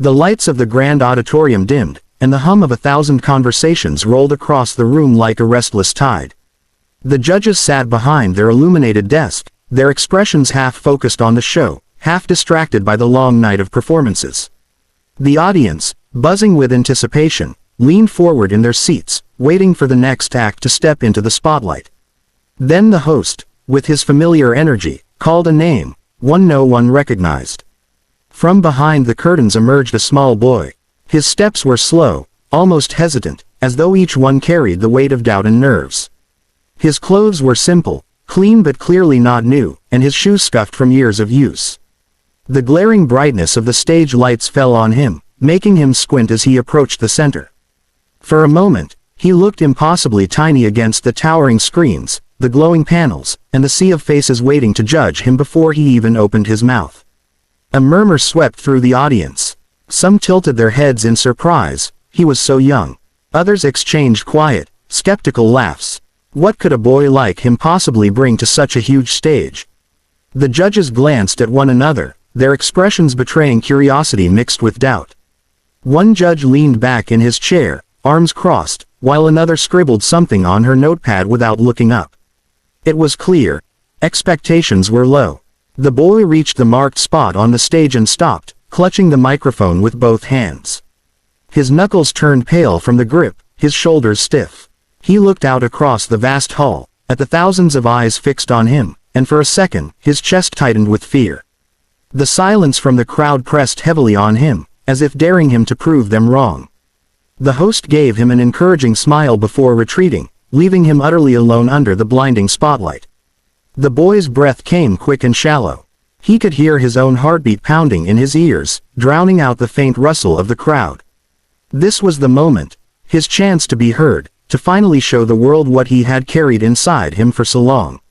The lights of the grand auditorium dimmed, and the hum of 1,000 conversations rolled across the room like a restless tide. The judges sat behind their illuminated desk, their expressions half focused on the show, half distracted by the long night of performances. The audience, buzzing with anticipation, leaned forward in their seats, waiting for the next act to step into the spotlight. Then the host, with his familiar energy, called a name, one no one recognized. From behind the curtains emerged a small boy. His steps were slow, almost hesitant, as though each one carried the weight of doubt and nerves. His clothes were simple, clean but clearly not new, and his shoes scuffed from years of use. The glaring brightness of the stage lights fell on him, making him squint as he approached the center. For a moment, he looked impossibly tiny against the towering screens, the glowing panels, and the sea of faces waiting to judge him before he even opened his mouth. A murmur swept through the audience. Some tilted their heads in surprise, he was so young. Others exchanged quiet, skeptical laughs. What could a boy like him possibly bring to such a huge stage? The judges glanced at one another, their expressions betraying curiosity mixed with doubt. One judge leaned back in his chair, arms crossed, while another scribbled something on her notepad without looking up. It was clear. Expectations were low. The boy reached the marked spot on the stage and stopped, clutching the microphone with both hands. His knuckles turned pale from the grip, his shoulders stiff. He looked out across the vast hall, at the thousands of eyes fixed on him, and for a second, his chest tightened with fear. The silence from the crowd pressed heavily on him, as if daring him to prove them wrong. The host gave him an encouraging smile before retreating, leaving him utterly alone under the blinding spotlight. The boy's breath came quick and shallow. He could hear his own heartbeat pounding in his ears, drowning out the faint rustle of the crowd. This was the moment, his chance to be heard, to finally show the world what he had carried inside him for so long.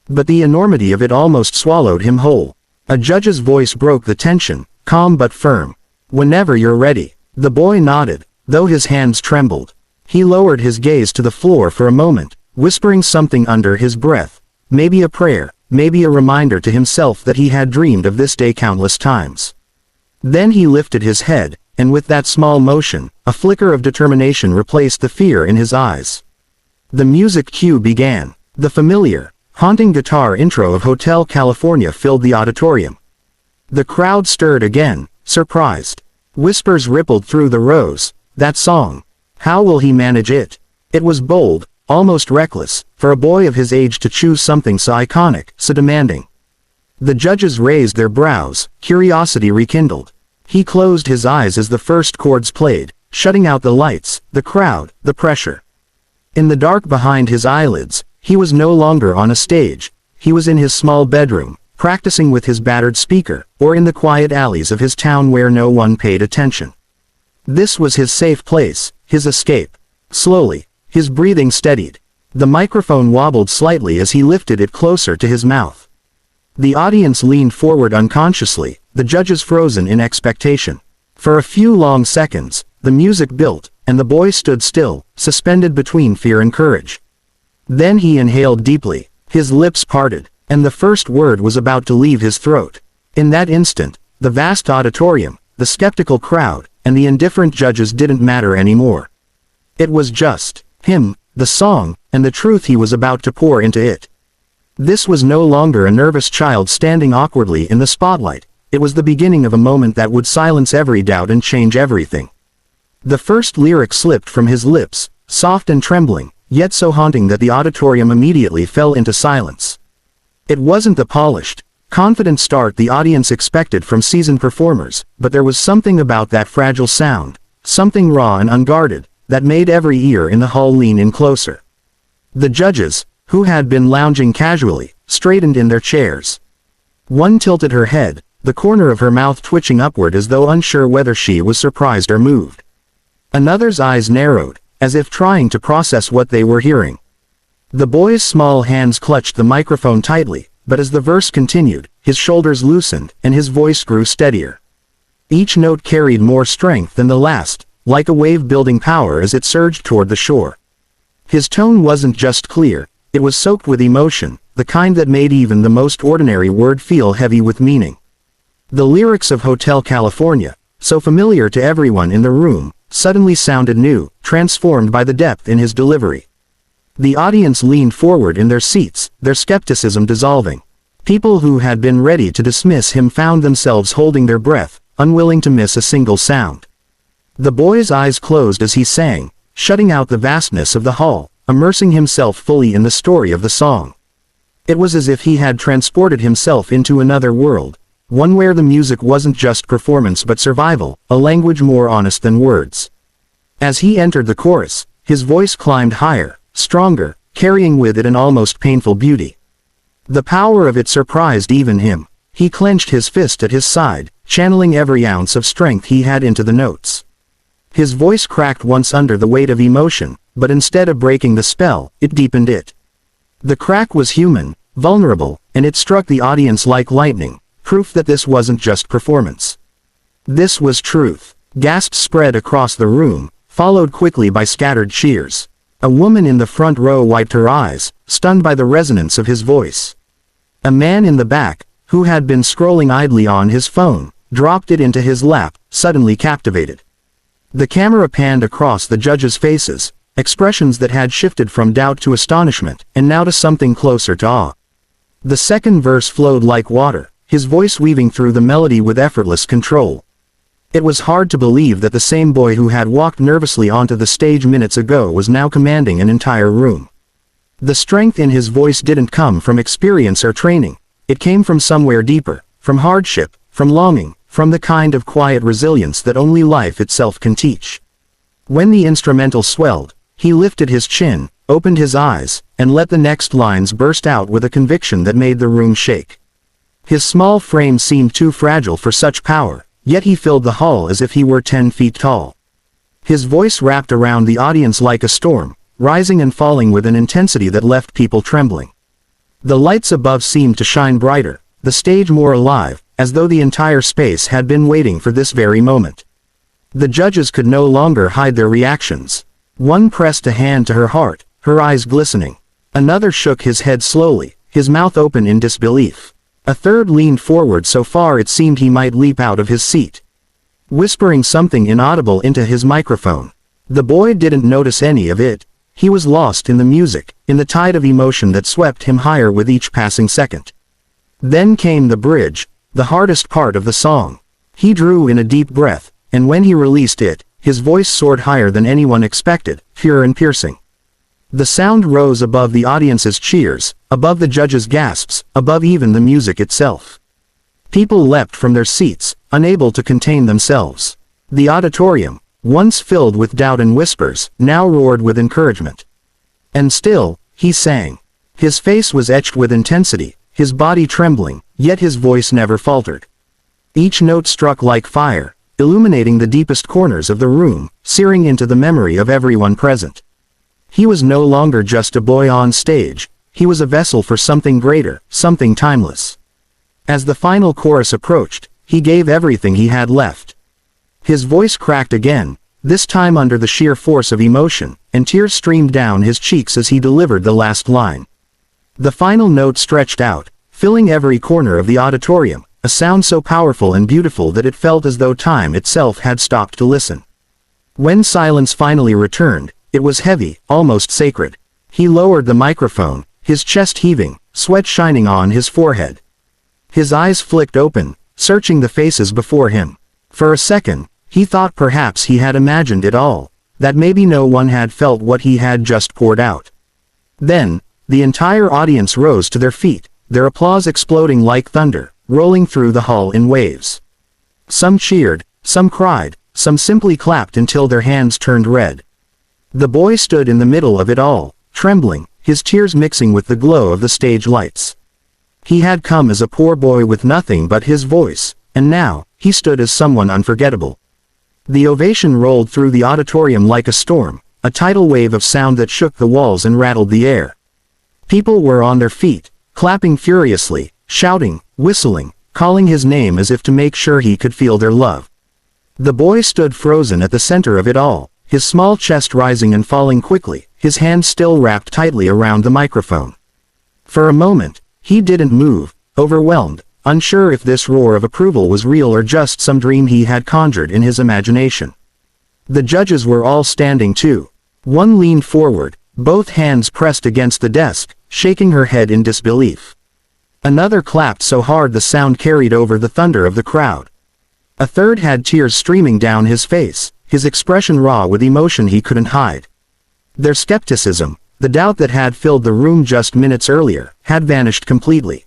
But the enormity of it almost swallowed him whole. A judge's voice broke the tension, calm but firm. "Whenever you're ready." The boy nodded, though his hands trembled. He lowered his gaze to the floor for a moment, whispering something under his breath. Maybe a prayer, maybe a reminder to himself that he had dreamed of this day countless times. Then he lifted his head, and with that small motion, a flicker of determination replaced the fear in his eyes. The music cue began. The familiar, haunting guitar intro of Hotel California filled the auditorium. The crowd stirred again, surprised. Whispers rippled through the rows. That song. How will he manage it? It was bold, almost reckless, for a boy of his age to choose something so iconic, so demanding. The judges raised their brows, curiosity rekindled. He closed his eyes as the first chords played, shutting out the lights, the crowd, the pressure. In the dark behind his eyelids, he was no longer on a stage. He was in his small bedroom, practicing with his battered speaker, or in the quiet alleys of his town where no one paid attention. This was his safe place, his escape. Slowly, his breathing steadied. The microphone wobbled slightly as he lifted it closer to his mouth. The audience leaned forward unconsciously, the judges frozen in expectation. For a few long seconds, the music built, and the boy stood still, suspended between fear and courage. Then he inhaled deeply, his lips parted, and the first word was about to leave his throat. In that instant, the vast auditorium, the skeptical crowd, and the indifferent judges didn't matter anymore. It was just him, the song, and the truth he was about to pour into it. This was no longer a nervous child standing awkwardly in the spotlight. It was the beginning of a moment that would silence every doubt and change everything. The first lyric slipped from his lips, soft and trembling, yet so haunting that the auditorium immediately fell into silence. It wasn't the polished, confident start the audience expected from seasoned performers, but there was something about that fragile sound, something raw and unguarded, that made every ear in the hall lean in closer. The judges, who had been lounging casually, straightened in their chairs. One tilted her head, the corner of her mouth twitching upward as though unsure whether she was surprised or moved. Another's eyes narrowed, as if trying to process what they were hearing. The boy's small hands clutched the microphone tightly, but as the verse continued, his shoulders loosened, and his voice grew steadier. Each note carried more strength than the last, like a wave building power as it surged toward the shore. His tone wasn't just clear, it was soaked with emotion, the kind that made even the most ordinary word feel heavy with meaning. The lyrics of Hotel California, so familiar to everyone in the room, suddenly sounded new, transformed by the depth in his delivery. The audience leaned forward in their seats, their skepticism dissolving. People who had been ready to dismiss him found themselves holding their breath, unwilling to miss a single sound. The boy's eyes closed as he sang, shutting out the vastness of the hall, immersing himself fully in the story of the song. It was as if he had transported himself into another world, one where the music wasn't just performance but survival, a language more honest than words. As he entered the chorus, his voice climbed higher, stronger, carrying with it an almost painful beauty. The power of it surprised even him. He clenched his fist at his side, channeling every ounce of strength he had into the notes. His voice cracked once under the weight of emotion, but instead of breaking the spell, it deepened it. The crack was human, vulnerable, and it struck the audience like lightning, proof that this wasn't just performance. This was truth. Gasps spread across the room, followed quickly by scattered cheers. A woman in the front row wiped her eyes, stunned by the resonance of his voice. A man in the back, who had been scrolling idly on his phone, dropped it into his lap, suddenly captivated. The camera panned across the judges' faces, expressions that had shifted from doubt to astonishment, and now to something closer to awe. The second verse flowed like water, his voice weaving through the melody with effortless control. It was hard to believe that the same boy who had walked nervously onto the stage minutes ago was now commanding an entire room. The strength in his voice didn't come from experience or training. It came from somewhere deeper, from hardship, from longing, from the kind of quiet resilience that only life itself can teach. When the instrumental swelled, he lifted his chin, opened his eyes, and let the next lines burst out with a conviction that made the room shake. His small frame seemed too fragile for such power, yet he filled the hall as if he were 10 feet tall. His voice wrapped around the audience like a storm, rising and falling with an intensity that left people trembling. The lights above seemed to shine brighter, the stage more alive, as though the entire space had been waiting for this very moment. The judges could no longer hide their reactions. One pressed a hand to her heart, her eyes glistening. Another shook his head slowly, his mouth open in disbelief. A third leaned forward so far it seemed he might leap out of his seat, whispering something inaudible into his microphone. The boy didn't notice any of it. He was lost in the music, in the tide of emotion that swept him higher with each passing second. Then came the bridge, the hardest part of the song. He drew in a deep breath, and when he released it, his voice soared higher than anyone expected, pure and piercing. The sound rose above the audience's cheers, above the judges' gasps, above even the music itself. People leapt from their seats, unable to contain themselves. The auditorium, once filled with doubt and whispers, now roared with encouragement. And still, he sang. His face was etched with intensity, his body trembling, yet his voice never faltered. Each note struck like fire, illuminating the deepest corners of the room, searing into the memory of everyone present. He was no longer just a boy on stage, he was a vessel for something greater, something timeless. As the final chorus approached, he gave everything he had left. His voice cracked again, this time under the sheer force of emotion, and tears streamed down his cheeks as he delivered the last line. The final note stretched out, filling every corner of the auditorium, a sound so powerful and beautiful that it felt as though time itself had stopped to listen. When silence finally returned, it was heavy, almost sacred. He lowered the microphone, his chest heaving, sweat shining on his forehead. His eyes flicked open, searching the faces before him. For a second, he thought perhaps he had imagined it all, that maybe no one had felt what he had just poured out. Then, the entire audience rose to their feet, their applause exploding like thunder, rolling through the hall in waves. Some cheered, some cried, some simply clapped until their hands turned red. The boy stood in the middle of it all, trembling, his tears mixing with the glow of the stage lights. He had come as a poor boy with nothing but his voice, and now, he stood as someone unforgettable. The ovation rolled through the auditorium like a storm, a tidal wave of sound that shook the walls and rattled the air. People were on their feet, clapping furiously, shouting, whistling, calling his name as if to make sure he could feel their love. The boy stood frozen at the center of it all, his small chest rising and falling quickly, his hands still wrapped tightly around the microphone. For a moment, he didn't move, overwhelmed, unsure if this roar of approval was real or just some dream he had conjured in his imagination. The judges were all standing too. One leaned forward, both hands pressed against the desk, shaking her head in disbelief. Another clapped so hard the sound carried over the thunder of the crowd. A third had tears streaming down his face, his expression raw with emotion he couldn't hide. Their skepticism, the doubt that had filled the room just minutes earlier, had vanished completely.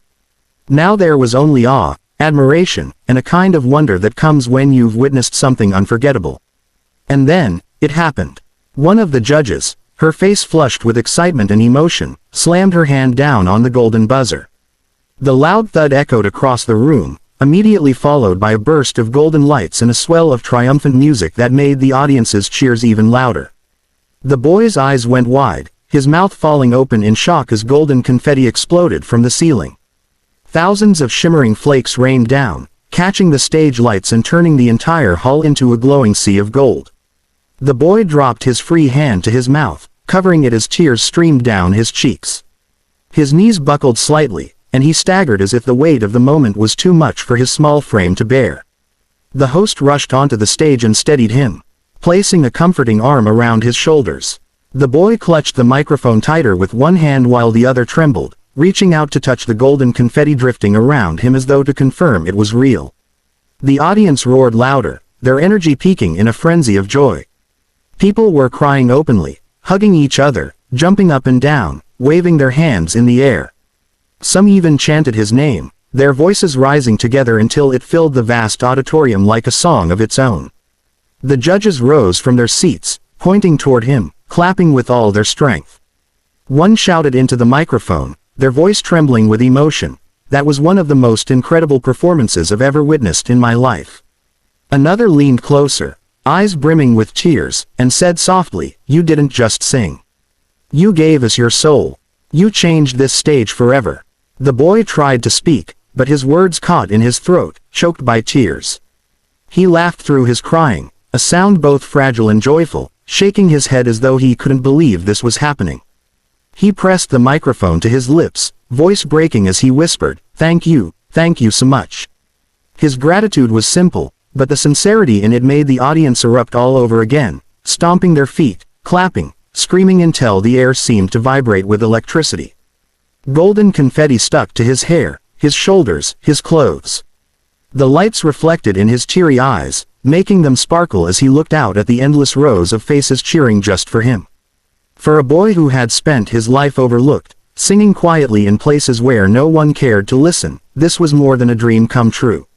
Now there was only awe, admiration, and a kind of wonder that comes when you've witnessed something unforgettable. And then, it happened. One of the judges, her face flushed with excitement and emotion, slammed her hand down on the golden buzzer. The loud thud echoed across the room, immediately followed by a burst of golden lights and a swell of triumphant music that made the audience's cheers even louder. The boy's eyes went wide, his mouth falling open in shock as golden confetti exploded from the ceiling. Thousands of shimmering flakes rained down, catching the stage lights and turning the entire hall into a glowing sea of gold. The boy dropped his free hand to his mouth, covering it as tears streamed down his cheeks. His knees buckled slightly, and he staggered as if the weight of the moment was too much for his small frame to bear. The host rushed onto the stage and steadied him, placing a comforting arm around his shoulders. The boy clutched the microphone tighter with one hand while the other trembled, reaching out to touch the golden confetti drifting around him as though to confirm it was real. The audience roared louder, their energy peaking in a frenzy of joy. People were crying openly, hugging each other, jumping up and down, waving their hands in the air. Some even chanted his name, their voices rising together until it filled the vast auditorium like a song of its own. The judges rose from their seats, pointing toward him, clapping with all their strength. One shouted into the microphone, their voice trembling with emotion, "That was one of the most incredible performances I've ever witnessed in my life." Another leaned closer, eyes brimming with tears, and said softly, "You didn't just sing. You gave us your soul. You changed this stage forever." The boy tried to speak, but his words caught in his throat, choked by tears. He laughed through his crying, a sound both fragile and joyful, shaking his head as though he couldn't believe this was happening. He pressed the microphone to his lips, voice breaking as he whispered, thank you so much." His gratitude was simple, but the sincerity in it made the audience erupt all over again, stomping their feet, clapping, screaming until the air seemed to vibrate with electricity. Golden confetti stuck to his hair, his shoulders, his clothes. The lights reflected in his teary eyes, making them sparkle as he looked out at the endless rows of faces cheering just for him. For a boy who had spent his life overlooked, singing quietly in places where no one cared to listen, this was more than a dream come true.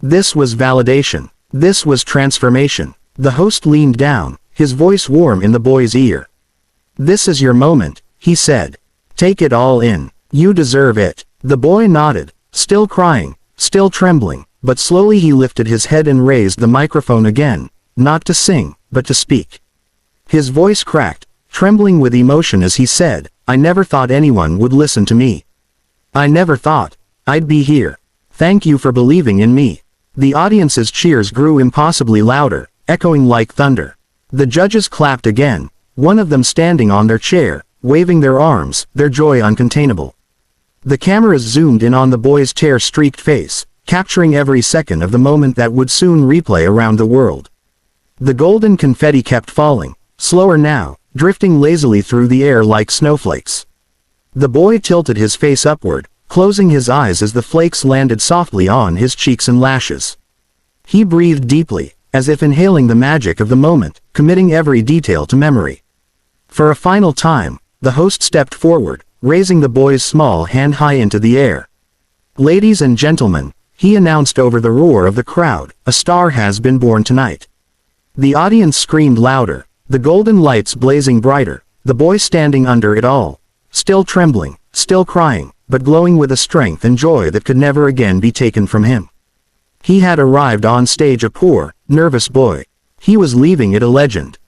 This was validation. This was transformation. The host leaned down, his voice warm in the boy's ear. "This is your moment," he said. "Take it all in. You deserve it." The boy nodded, still crying, still trembling, but slowly he lifted his head and raised the microphone again, not to sing, but to speak. His voice cracked, trembling with emotion as he said, "I never thought anyone would listen to me. I never thought I'd be here. Thank you for believing in me." The audience's cheers grew impossibly louder, echoing like thunder. The judges clapped again, one of them standing on their chair, waving their arms, their joy uncontainable. The cameras zoomed in on the boy's tear-streaked face, capturing every second of the moment that would soon replay around the world. The golden confetti kept falling, slower now, drifting lazily through the air like snowflakes. The boy tilted his face upward, closing his eyes as the flakes landed softly on his cheeks and lashes. He breathed deeply, as if inhaling the magic of the moment, committing every detail to memory. For a final time, the host stepped forward, raising the boy's small hand high into the air. "Ladies and gentlemen," he announced over the roar of the crowd, "a star has been born tonight." The audience screamed louder, the golden lights blazing brighter, the boy standing under it all, still trembling, still crying, but glowing with a strength and joy that could never again be taken from him. He had arrived on stage a poor, nervous boy. He was leaving it a legend.